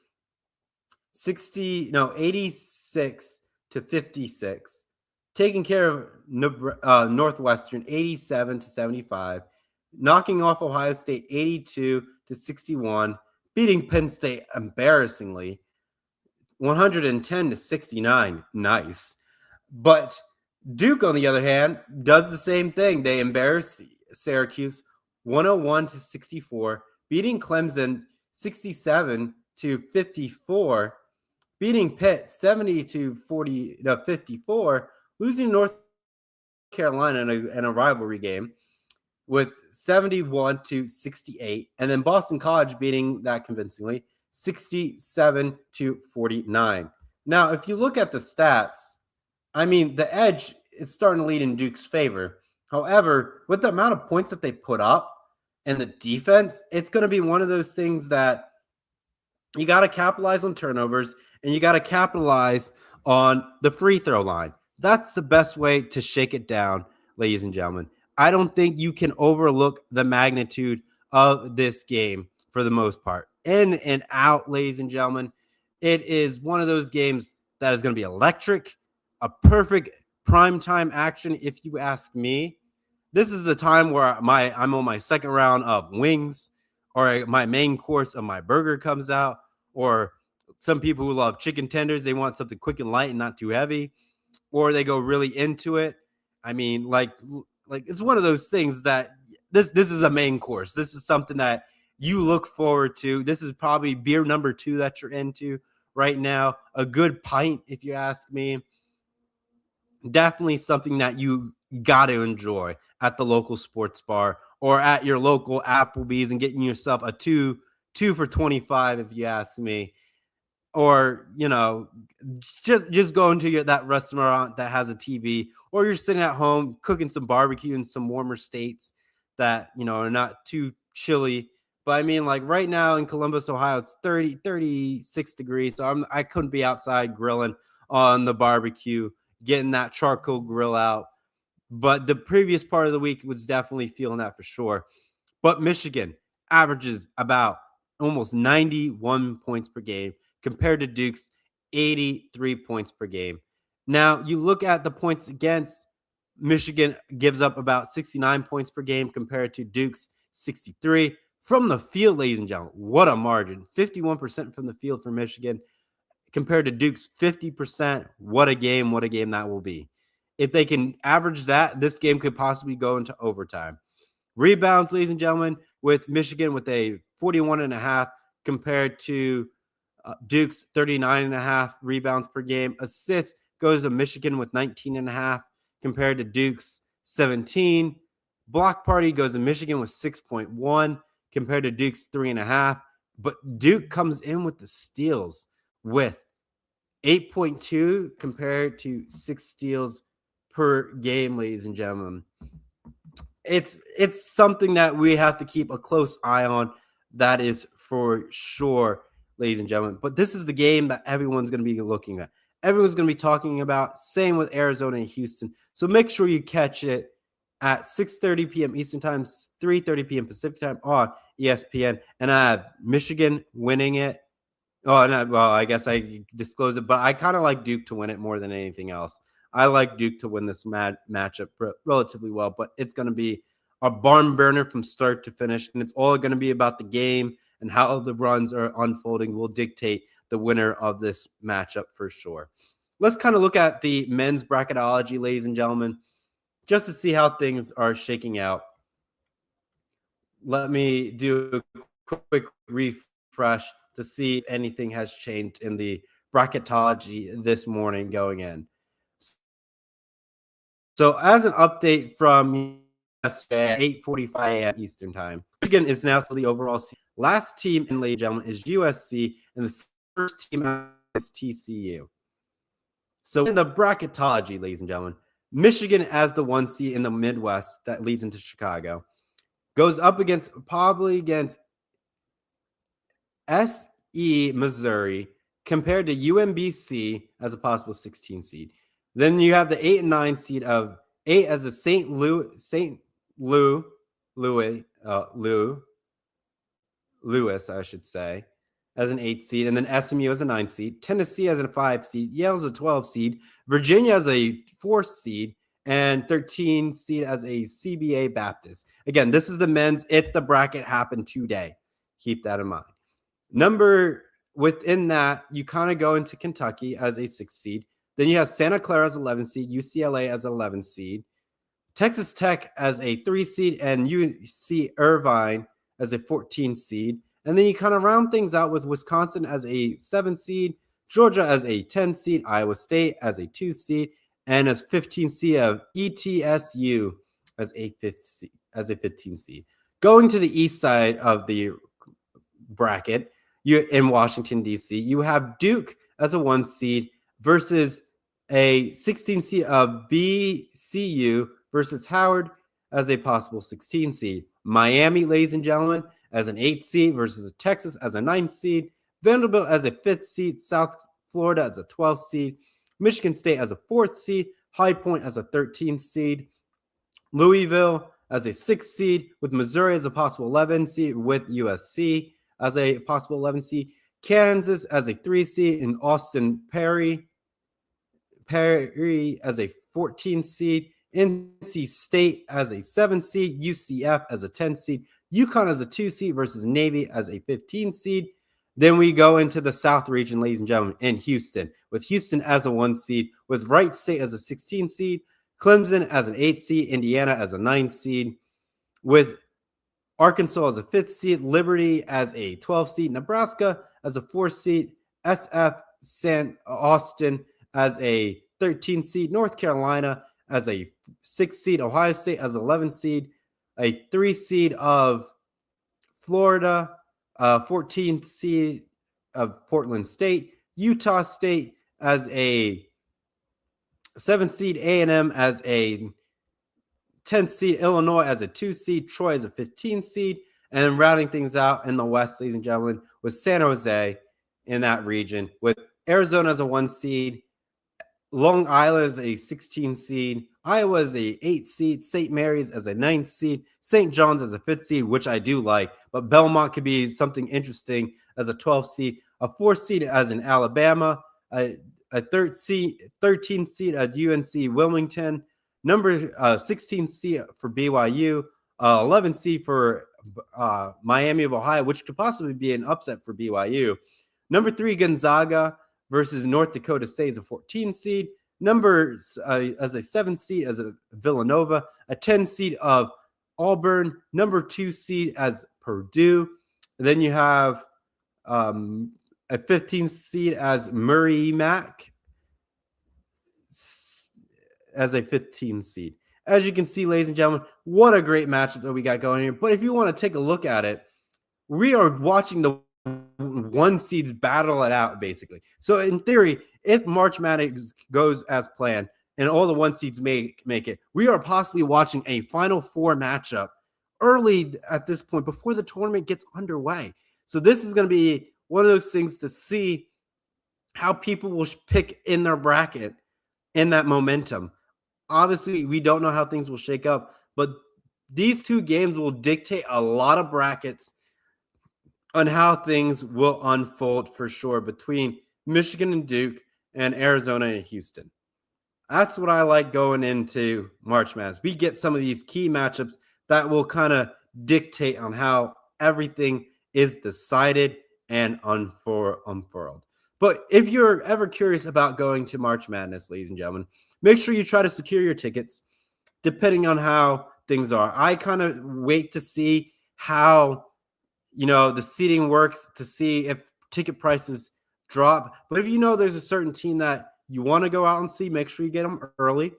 86-56. Taking care of Northwestern, 87-75. Knocking off Ohio State, 82-61. Beating Penn State embarrassingly, 110-69. Nice. But Duke, on the other hand, does the same thing. They embarrassed Syracuse, 101-64. Beating Clemson, 67-54. Beating Pitt 70-54, losing North Carolina in a rivalry game with 71-68, and then Boston College beating that convincingly 67-49. Now, if you look at the stats, I mean, the edge is starting to lead in Duke's favor. However, with the amount of points that they put up and the defense, it's going to be one of those things that you got to capitalize on turnovers and you got to capitalize on the free throw line. That's the best way to shake it down, ladies and gentlemen. I don't think you can overlook the magnitude of this game for the most part. in and out, ladies and gentlemen. It is one of those games that is going to be electric, a perfect primetime action, if you ask me. This is the time where I'm on my second round of wings, or my main course of my burger comes out, or some people who love chicken tenders, they want something quick and light and not too heavy, or they go really into it. I mean, like it's one of those things that this is a main course. This is something that you look forward to. This is probably beer number 2 that you're into right now. A good pint, if you ask me. Definitely something that you got to enjoy at the local sports bar or at your local Applebee's and getting yourself a two for 25, if you ask me. Or, just going to that restaurant that has a TV, or you're sitting at home cooking some barbecue in some warmer states that, are not too chilly. But I mean, like right now in Columbus, Ohio, it's 36 degrees. So I couldn't be outside grilling on the barbecue, getting that charcoal grill out. But the previous part of the week was definitely feeling that for sure. But Michigan averages about almost 91 points per game compared to Duke's 83 points per game. Now, you look at the points against, Michigan gives up about 69 points per game compared to Duke's 63. From the field, ladies and gentlemen, what a margin. 51% from the field for Michigan compared to Duke's 50%. What a game that will be. If they can average that, this game could possibly go into overtime. Rebounds, ladies and gentlemen, with Michigan with a 41.5 compared to Duke's 39.5 rebounds per game. Assists goes to Michigan with 19.5 compared to Duke's 17. Block party goes to Michigan with 6.1 compared to Duke's 3.5. But Duke comes in with the steals with 8.2 compared to 6 steals per game, ladies and gentlemen. It's something that we have to keep a close eye on. That is for sure, ladies and gentlemen. But this is the game that everyone's going to be looking at. Everyone's going to be talking about. Same with Arizona and Houston. So make sure you catch it at 6:30 p.m. Eastern Time, 3:30 p.m. Pacific Time on ESPN. And I have Michigan winning it. Oh, no, well, I guess I disclosed it, but I kind of like Duke to win it more than anything else. I like Duke to win this matchup relatively well, but it's going to be a barn burner from start to finish, and it's all going to be about the game and how the runs are unfolding will dictate the winner of this matchup for sure. Let's kind of look at the men's bracketology, ladies and gentlemen, just to see how things are shaking out. Let me do a quick refresh to see if anything has changed in the bracketology this morning going in. So as an update from yesterday at 8:45 a.m. Eastern Time, Michigan is now still the overall seed. Last team in, ladies and gentlemen, is USC, and the first team is TCU. So in the bracketology, ladies and gentlemen, Michigan as the 1 seed in the Midwest that leads into Chicago goes up against SE Missouri compared to UMBC as a possible 16 seed. Then you have the 8 and 9 seed of 8 as a St. Louis, I should say, as an 8 seed, and then SMU as a 9 seed, Tennessee as a 5 seed, Yale as a 12 seed, Virginia as a 4 seed, and 13 seed as a CBA Baptist. Again, this is the men's. If the bracket happened today, keep that in mind. Number within that, you kind of go into Kentucky as a 6 seed. Then you have Santa Clara as 11 seed, UCLA as 11 seed, Texas Tech as a 3 seed, and UC Irvine as a 14 seed. And then you kind of round things out with Wisconsin as a 7 seed, Georgia as a 10 seed, Iowa State as a 2 seed, and as 15 seed of ETSU as a 15 seed. Going to the east side of the bracket, you in Washington, D.C., you have Duke as a 1 seed versus a 16 seed of BCU versus Howard as a possible 16 seed. Miami, ladies and gentlemen, as an 8 seed versus Texas as a 9 seed. Vanderbilt as a 5th seed. South Florida as a 12th seed. Michigan State as a 4th seed. High Point as a 13th seed. Louisville as a 6th seed with Missouri as a possible 11 seed with USC. as a possible 11 seed, Kansas as a 3 seed, and Austin Perry as a 14 seed, NC State as a 7 seed, UCF as a 10 seed, UConn as a 2 seed versus Navy as a 15 seed. Then we go into the South region, ladies and gentlemen, in Houston, with Houston as a 1 seed, with Wright State as a 16 seed, Clemson as an 8 seed, Indiana as a 9 seed, with Arkansas as a 5th seed, Liberty as a 12 seed, Nebraska as a 4 seed, SF San Austin as a 13 seed, North Carolina as a 6 seed, Ohio State as 11 seed, a 3 seed of Florida, 14th seed of Portland State, Utah State as a 7th seed, A&M as a 10th seed, Illinois as a 2 seed, Troy as a 15 seed, and then rounding things out in the West, ladies and gentlemen, with San Jose in that region, with Arizona as a 1 seed, Long Island as a 16 seed, Iowa as a 8 seed, St. Mary's as a 9 seed, St. John's as a 5th seed, which I do like, but Belmont could be something interesting as a 12th seed, a 4th seed as in Alabama, a 13th seed at UNC Wilmington, number 16 seed for BYU, 11 seed for Miami of Ohio, which could possibly be an upset for BYU. Number 3 Gonzaga versus North Dakota State as a 14 seed. Number as a 7 seed as a Villanova, a 10 seed of Auburn, number 2 seed as Purdue. And then you have a 15 seed as Murray Mac as a 15 seed. As you can see, ladies and gentlemen, what a great matchup that we got going here. But if you want to take a look at it, we are watching the 1 seeds battle it out, basically. So in theory, if March Madness goes as planned and all the 1 seeds make it, we are possibly watching a Final Four matchup early at this point before the tournament gets underway. So this is going to be one of those things to see how people will pick in their bracket in that momentum. Obviously, we don't know how things will shake up, but these 2 games will dictate a lot of brackets on how things will unfold for sure between Michigan and Duke and Arizona and Houston. That's what I like going into March Madness. We get some of these key matchups that will kind of dictate on how everything is decided and unfurled. But if you're ever curious about going to March Madness, ladies and gentlemen, make sure you try to secure your tickets depending on how things are. I kind of wait to see how, the seating works, to see if ticket prices drop. But if there's a certain team that you want to go out and see, make sure you get them early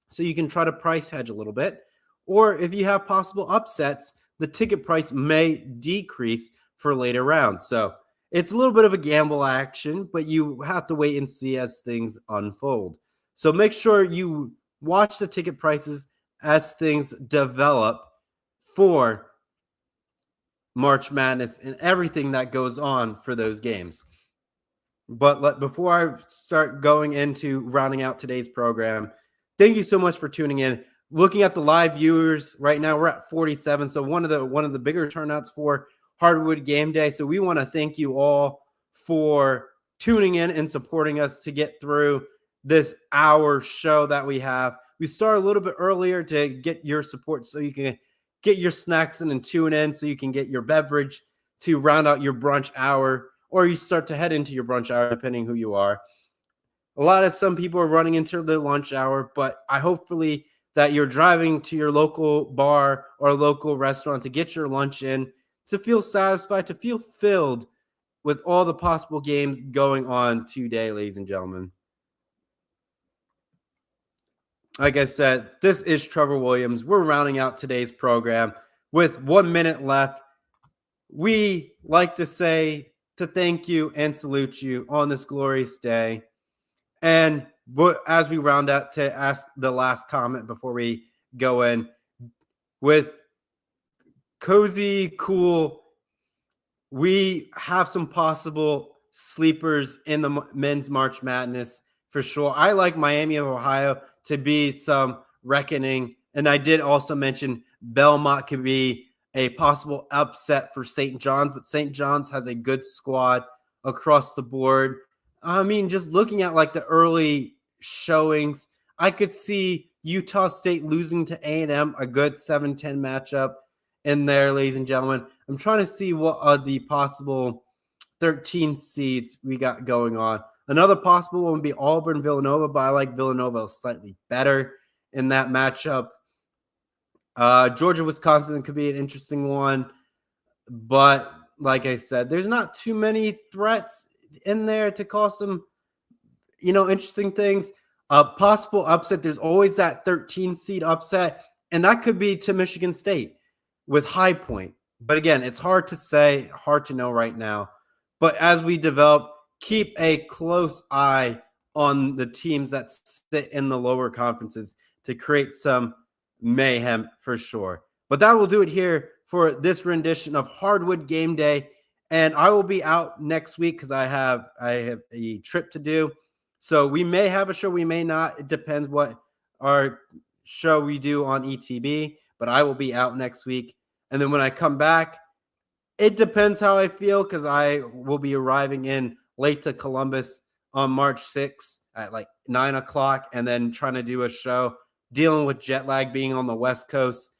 so you can try to price hedge a little bit. Or if you have possible upsets, the ticket price may decrease for later rounds. So it's a little bit of a gamble action, but you have to wait and see as things unfold. So make sure you watch the ticket prices as things develop for March Madness and everything that goes on for those games. But before I start going into rounding out today's program, thank you so much for tuning in. Looking at the live viewers right now, we're at 47. So one of the bigger turnouts for Hardwood Gameday. So we want to thank you all for tuning in and supporting us to get through this hour show that we have. We start a little bit earlier to get your support so you can get your snacks in and tune in so you can get your beverage to round out your brunch hour, or you start to head into your brunch hour, depending who you are. Some people are running into their lunch hour, but hopefully that you're driving to your local bar or local restaurant to get your lunch in, to feel satisfied, to feel filled with all the possible games going on today, ladies and gentlemen. Like I said, this is Trevor Williams. We're rounding out today's program with 1 minute left. We like to say to thank you and salute you on this glorious day. And as we round out, to ask the last comment before we go in with Cozy Cool, we have some possible sleepers in the men's March Madness for sure. I like Miami of Ohio to be some reckoning. And I did also mention Belmont could be a possible upset for St. John's, but St. John's has a good squad across the board. I mean, just looking at like the early showings, I could see Utah State losing to A&M, a good 7-10 matchup in there, ladies and gentlemen. I'm trying to see what are the possible 13 seeds we got going on. Another possible one would be Auburn-Villanova, but I like Villanova slightly better in that matchup. Georgia-Wisconsin could be an interesting one, but like I said, there's not too many threats in there to cause some, interesting things. Possible upset, there's always that 13 seed upset, and that could be to Michigan State with High Point. But again, it's hard to say, hard to know right now. But as we develop, keep a close eye on the teams that sit in the lower conferences to create some mayhem for sure. But that will do it here for this rendition of Hardwood Game Day. And I will be out next week because I have a trip to do. So we may have a show, we may not. It depends what our show we do on ETB. But I will be out next week. And then when I come back, it depends how I feel because I will be arriving in late to Columbus on March 6th at like 9 o'clock and then trying to do a show, dealing with jet lag, being on the West Coast.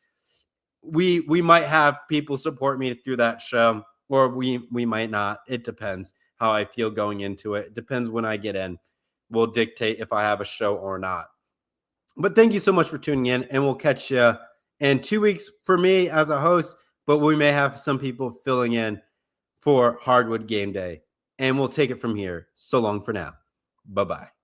We might have people support me through that show, or we might not. It depends how I feel going into it. It depends when I get in. Will dictate if I have a show or not. But thank you so much for tuning in, and we'll catch you in 2 weeks for me as a host, but we may have some people filling in for Hardwood Game Day, and we'll take it from here. So long for now. Bye-bye.